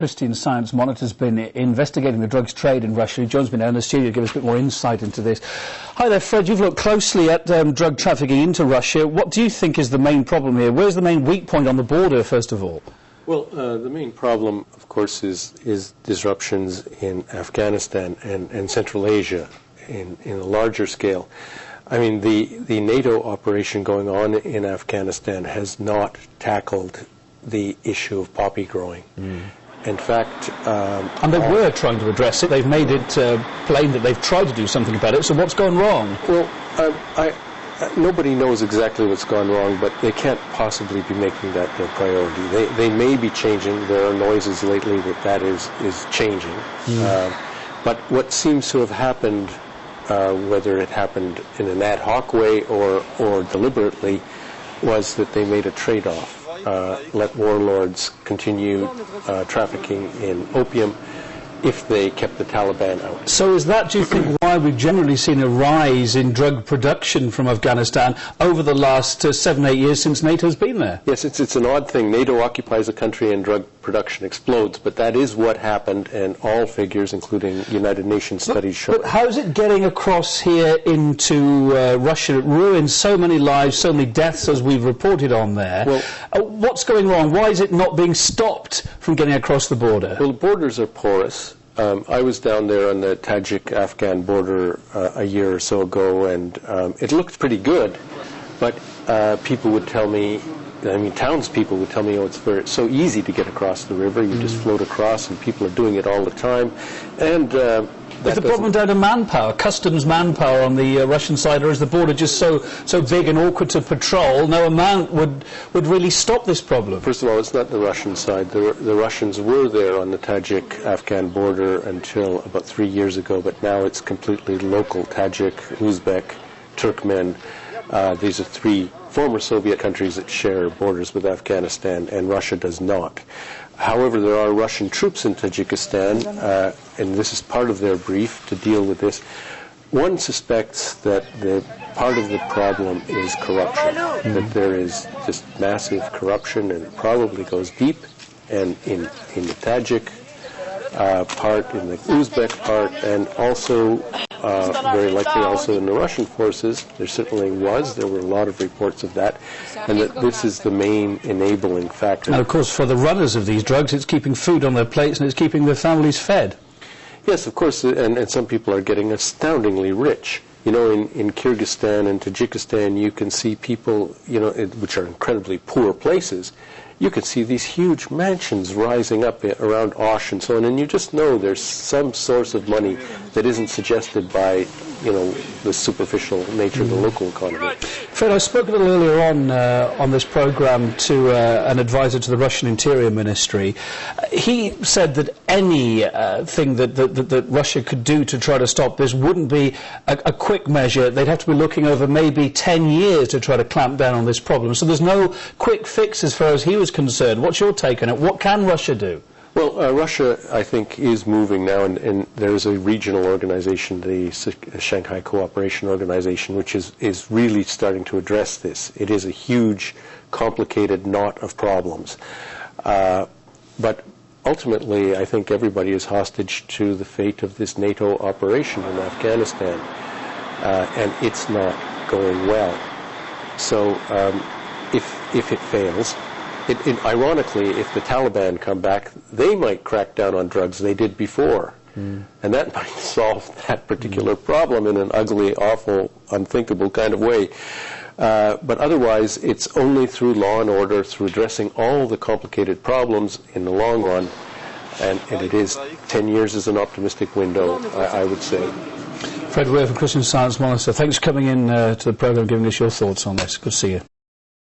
Christian Science Monitor's been investigating the drugs trade in Russia. John's been down in the studio to give us a bit more insight into this. Hi there, Fred. You've looked closely at drug trafficking into Russia. What do you think is the main problem here? Where's the main weak point on the border, first of all? Well, the main problem, of course, is disruptions in Afghanistan and Central Asia in a larger scale. I mean, the NATO operation going on in Afghanistan has not tackled the issue of poppy growing. In fact... and they were trying to address it. They've made it plain that they've tried to do something about it. So what's gone wrong? Well, nobody knows exactly what's gone wrong, but they can't possibly be making that their priority. They may be changing. There are noises lately that is changing. But what seems to have happened, whether it happened in an ad hoc way or deliberately, was that they made a trade-off. Let warlords continue trafficking in opium if they kept the Taliban out. So is that, do you think, why we've generally seen a rise in drug production from Afghanistan over the last 7-8 years since NATO's been there? Yes, it's an odd thing. NATO occupies a country and drug production explodes, but that is what happened, and all figures, including United Nations studies, show But how's it getting across here into Russia? It ruins so many lives, so many deaths, as we've reported on there. Well, what's going wrong? Why is it not being stopped from getting across the border? Well, the borders are porous. I was down there on the Tajik-Afghan border a year or so ago, and it looked pretty good, but people would tell me, I mean, townspeople would tell me, oh, it's so easy to get across the river. You just float across, and people are doing it all the time. And is the problem down to manpower, customs manpower on the Russian side, or is the border just so big and awkward to patrol, no amount would really stop this problem? First of all, it's not the Russian side. The Russians were there on the Tajik-Afghan border until about 3 years ago, but now it's completely local. Tajik, Uzbek, Turkmen. These are three former Soviet countries that share borders with Afghanistan, and Russia does not. However, there are Russian troops in Tajikistan, and this is part of their brief to deal with this. One suspects that part of the problem is corruption, that there is just massive corruption, and it probably goes deep, and in the Tajik part, in the Uzbek part, and also very likely also in the Russian forces. There certainly was. There were a lot of reports of that, and that this is the main enabling factor. And of course, for the runners of these drugs, it's keeping food on their plates and it's keeping their families fed. Yes, of course, and some people are getting astoundingly rich. You know, in Kyrgyzstan and Tajikistan, you can see people, you know, which are incredibly poor places. You can see these huge mansions rising up around Osh and so on, and you just know there's some source of money that isn't suggested by, you know, the superficial nature of the local economy. Fred, I spoke a little earlier on this program to an advisor to the Russian Interior Ministry. He said that any thing that Russia could do to try to stop this wouldn't be a quick measure. They'd have to be looking over maybe 10 years to try to clamp down on this problem. So there's no quick fix as far as he was concerned. What's your take on it? What can Russia do? Well, Russia, I think, is moving now, and there is a regional organization, the Shanghai Cooperation Organization, which is really starting to address this. It is a huge, complicated knot of problems. But ultimately, I think everybody is hostage to the fate of this NATO operation in Afghanistan, and it's not going well. So if it fails, ironically, if the Taliban come back, they might crack down on drugs they did before. And that might solve that particular problem in an ugly, awful, unthinkable kind of way. But otherwise, it's only through law and order, through addressing all the complicated problems in the long run, and it is 10 years is an optimistic window, I would say. Fred Weir from Christian Science Monitor, thanks for coming in to the program, giving us your thoughts on this. Good to see you.